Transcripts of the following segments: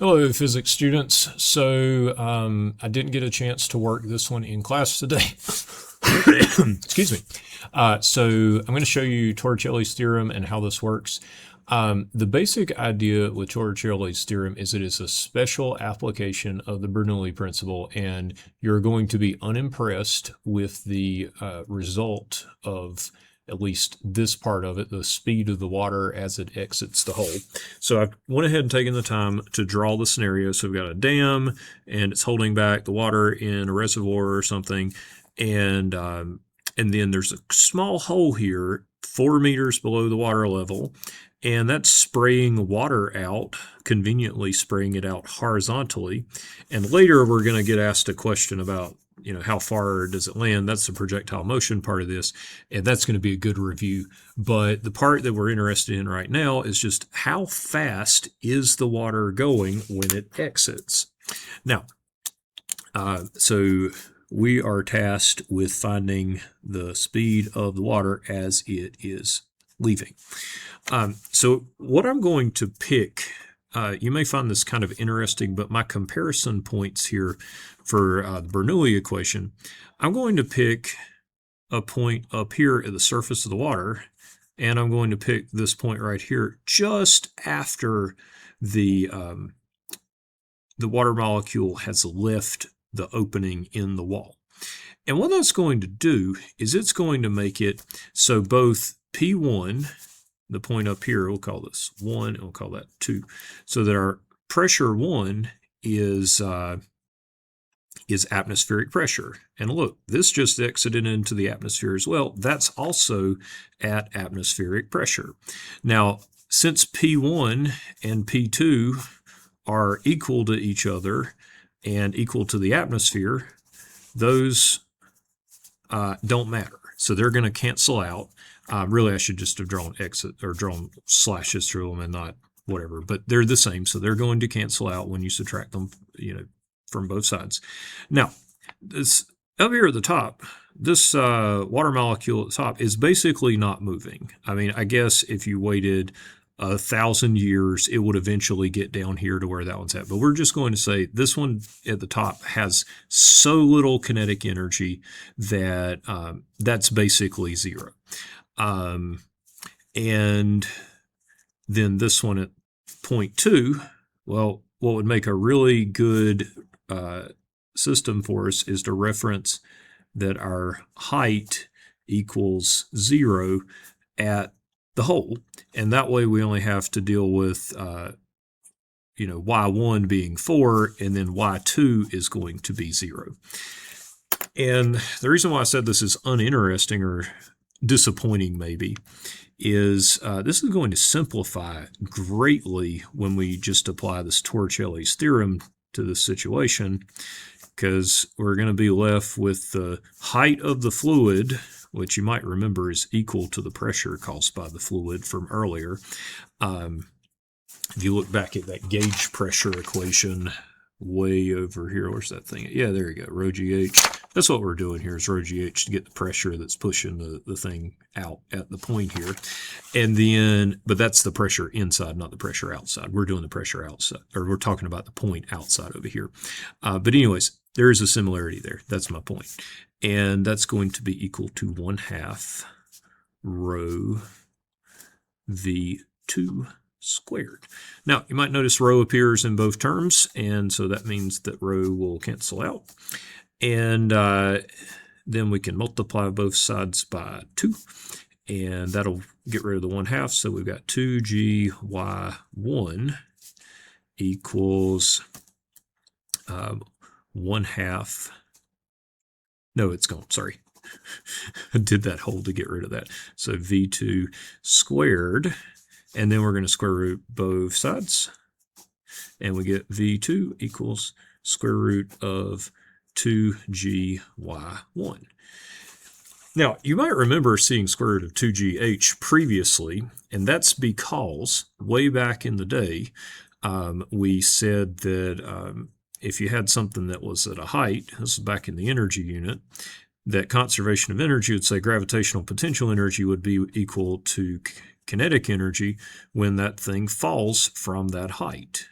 Hello, physics students. I didn't get a chance to work this one in class today. Excuse me. I'm going to show you Torricelli's theorem and how this works. The basic idea with Torricelli's theorem is it is a special application of the Bernoulli principle, and you're going to be unimpressed with the result of at least this part of it, the speed of the water as it exits the hole. So I went ahead and taken the time to draw the scenario. So we've got a dam and it's holding back the water in a reservoir or something. And then there's a small hole here, 4 meters below the water level. And that's spraying water out, conveniently spraying it out horizontally. And later we're going to get asked a question about, how far does it land? That's the projectile motion part of this, and that's going to be a good review. But the part that we're interested in right now is just how fast is the water going when it exits. Now, so we are tasked with finding the speed of the water as it is leaving. So what I'm going to pick, you may find this kind of interesting, but my comparison points here for the Bernoulli equation, I'm going to pick a point up here at the surface of the water, and I'm going to pick this point right here just after the water molecule has left the opening in the wall. And what that's going to do is it's going to make it so both P1, the point up here, we'll call this 1, and we'll call that 2, so that our pressure 1 is atmospheric pressure. And look, this just exited into the atmosphere as well. That's also at atmospheric pressure. Now, since P1 and P2 are equal to each other and equal to the atmosphere, those don't matter. So they're going to cancel out. Really, I should just have drawn exit or drawn slashes through them and not whatever, but they're the same. So they're going to cancel out when you subtract them, from both sides. Now, this up here at the top, this water molecule at the top is basically not moving. I mean, I guess if you waited 1,000 years, it would eventually get down here to where that one's at. But we're just going to say this one at the top has so little kinetic energy that that's basically zero. And then this one at point 2, well, what would make a really good system for us is to reference that our height equals 0 at the hole, and that way we only have to deal with y1 being 4, and then y2 is going to be 0. And the reason why I said this is uninteresting or disappointing maybe is this is going to simplify greatly when we just apply this Torricelli's theorem to this situation, because we're going to be left with the height of the fluid, which you might remember is equal to the pressure caused by the fluid from earlier. If you look back at that gauge pressure equation way over here, where's that thing? Yeah, there you go, rho GH. That's what we're doing here is rho GH to get the pressure that's pushing the thing out at the point here. And then, but that's the pressure inside, not the pressure outside. We're doing the pressure outside, or we're talking about the point outside over here. But anyways, there is a similarity there. That's my point. And that's going to be equal to 1/2 rho V2 squared. Now, you might notice rho appears in both terms, and so that means that rho will cancel out. And then we can multiply both sides by 2, and that'll get rid of the 1/2. So we've got 2gy1 equals 1/2. No, it's gone. Sorry. I did that whole to get rid of that. So V2 squared. And then we're going to square root both sides. And we get V2 equals square root of 2gy1. Now, you might remember seeing square root of 2gh previously, and that's because way back in the day, we said that if you had something that was at a height, this is back in the energy unit, that conservation of energy would say gravitational potential energy would be equal to kinetic energy when that thing falls from that height.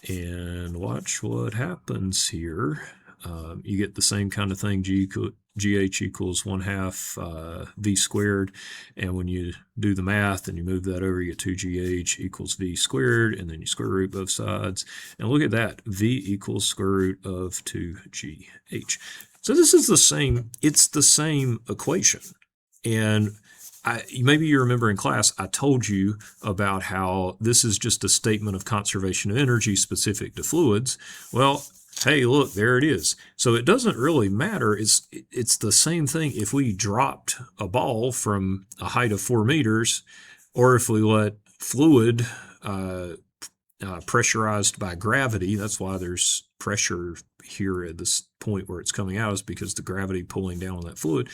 And watch what happens here. You get the same kind of thing, GH equals 1/2 V squared. And when you do the math and you move that over, you get 2GH equals V squared, and then you square root both sides. And look at that, V equals square root of 2GH. So this is the same, it's the same equation. And maybe you remember in class, I told you about how this is just a statement of conservation of energy specific to fluids. Well, hey, look, there it is. So it doesn't really matter. It's the same thing if we dropped a ball from a height of 4 meters, or if we let fluid pressurized by gravity. That's why there's pressure here at this point where it's coming out, is because the gravity pulling down on that fluid.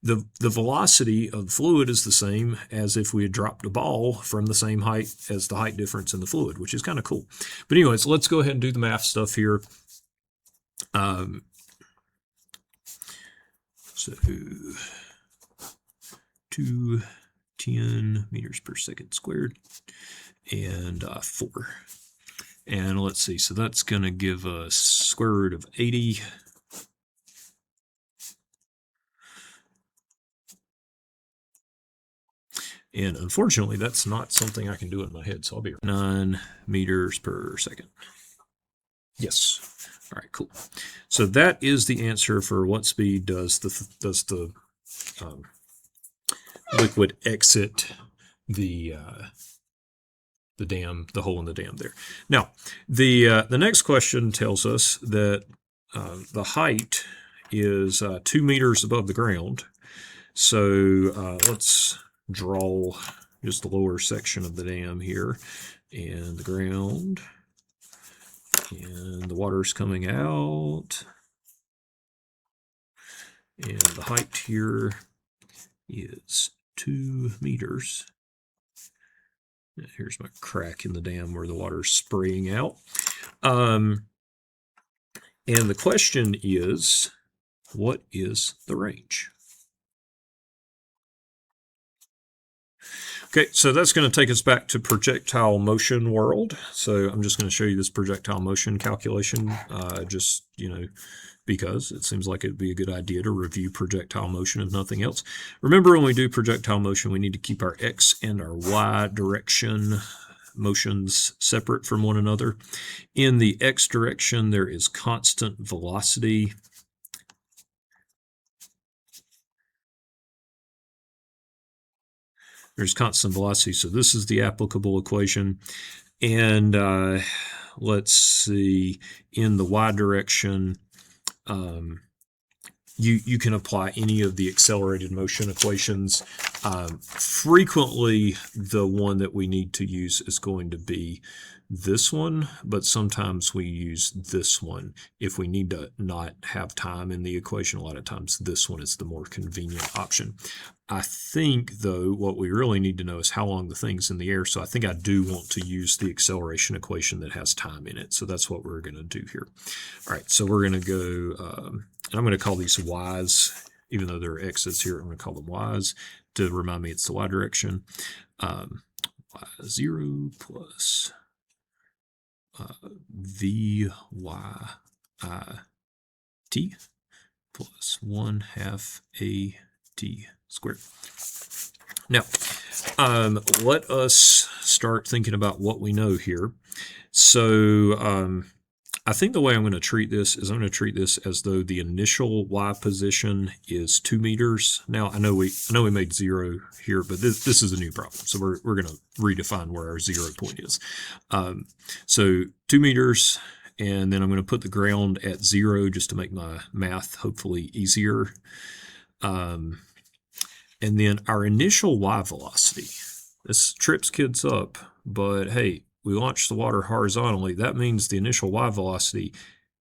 The velocity of the fluid is the same as if we had dropped a ball from the same height as the height difference in the fluid, which is kind of cool. But anyways, let's go ahead and do the math stuff here. So 210 meters per second squared and 4. And let's see, so that's going to give us square root of 80. And unfortunately, that's not something I can do in my head, so I'll be 9 meters per second. Yes. All right, cool. So that is the answer for what speed does the liquid exit the dam, the hole in the dam there. Now, the next question tells us that the height is 2 meters above the ground. So let's draw just the lower section of the dam here, and the ground, and the water's coming out, and the height here is 2 meters. Here's my crack in the dam where the water's spraying out. And the question is, what is the range? Okay, so that's going to take us back to projectile motion world. So I'm just going to show you this projectile motion calculation, just, because it seems like it'd be a good idea to review projectile motion if nothing else. Remember, when we do projectile motion, we need to keep our X and our Y direction motions separate from one another. In the X direction, there is constant velocity. There's constant velocity, so this is the applicable equation. And let's see, in the Y direction, you can apply any of the accelerated motion equations. Frequently, the one that we need to use is going to be this one, but sometimes we use this one if we need to not have time in the equation. A lot of times this one is the more convenient option. I think, though, what we really need to know is how long the thing's in the air, so I think I do want to use the acceleration equation that has time in it, so that's what we're going to do here. All right, so we're going to go, and I'm going to call these y's, even though there are x's here, I'm going to call them y's to remind me it's the y direction. Y0 plus Vyit plus 1/2 AT squared. Now, let us start thinking about what we know here. So I think the way I'm going to treat this is I'm going to treat this as though the initial Y position is 2 meters. Now, I know we made 0 here, but this is a new problem. So we're going to redefine where our 0 point is. So 2 meters, and then I'm going to put the ground at 0 just to make my math hopefully easier. And then our initial Y velocity. This trips kids up, but hey, we launch the water horizontally. That means the initial Y velocity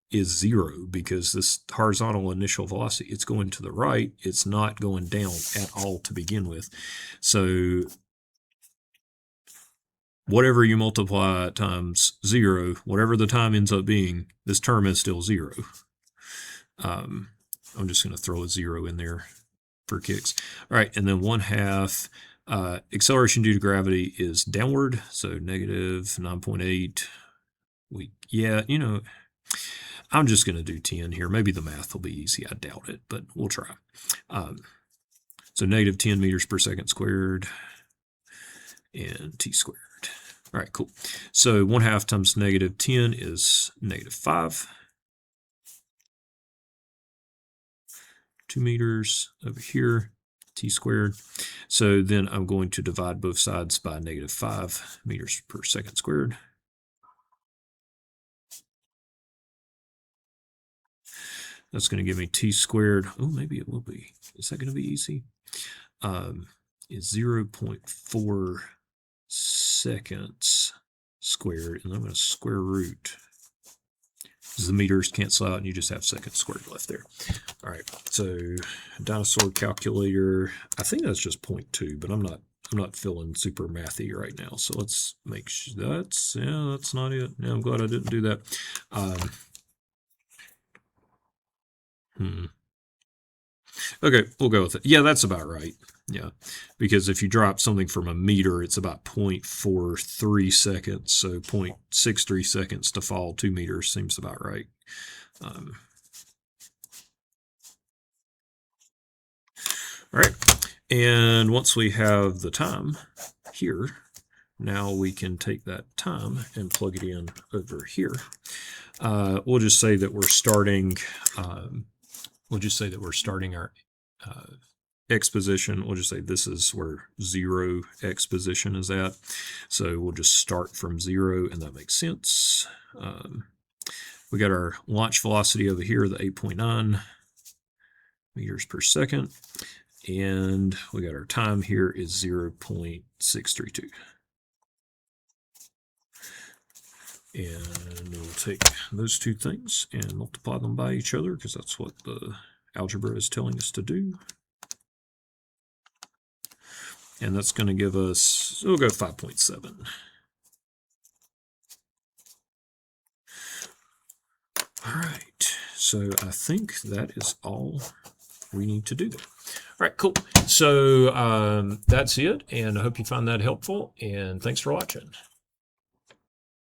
is 0 because this horizontal initial velocity, it's going to the right. It's not going down at all to begin with. So whatever you multiply times 0, whatever the time ends up being, this term is still 0. I'm just going to throw a 0 in there for kicks. All right, and then 1/2 acceleration due to gravity is downward, so negative 9.8 Yeah, you know, I'm just going to do 10 here. Maybe the math will be easy. I doubt it, but we'll try. So negative 10 meters per second squared and t squared. All right, cool. So 1/2 times negative 10 is negative 5. 2 meters over here, t squared. So then I'm going to divide both sides by negative 5 meters per second squared. That's going to give me t squared. Oh, maybe it will be. Is that going to be easy? Is 0.4 seconds squared, and I'm going to square root, because the meters cancel out and you just have seconds squared left there. All right, so dinosaur calculator, I think that's just 0.2, but I'm not feeling super mathy right now, so let's make sure that's not it. Yeah, I'm glad I didn't do that. Okay, we'll go with it. Yeah, that's about right. Yeah, because if you drop something from a meter, it's about 0.43 seconds. So 0.63 seconds to fall 2 meters seems about right. All right, and once we have the time here, now we can take that time and plug it in over here. We'll just say that we're starting. We'll just say that we're starting our x position. We'll just say this is where 0 x position is at. So we'll just start from 0, and that makes sense. We got our launch velocity over here, the 8.9 meters per second. And we got our time here is 0.632. And we'll take those two things and multiply them by each other, because that's what the algebra is telling us to do. And that's going to give us, we'll go 5.7. All right, so I think that is all we need to do there. All right, cool. So that's it, and I hope you found that helpful, and thanks for watching.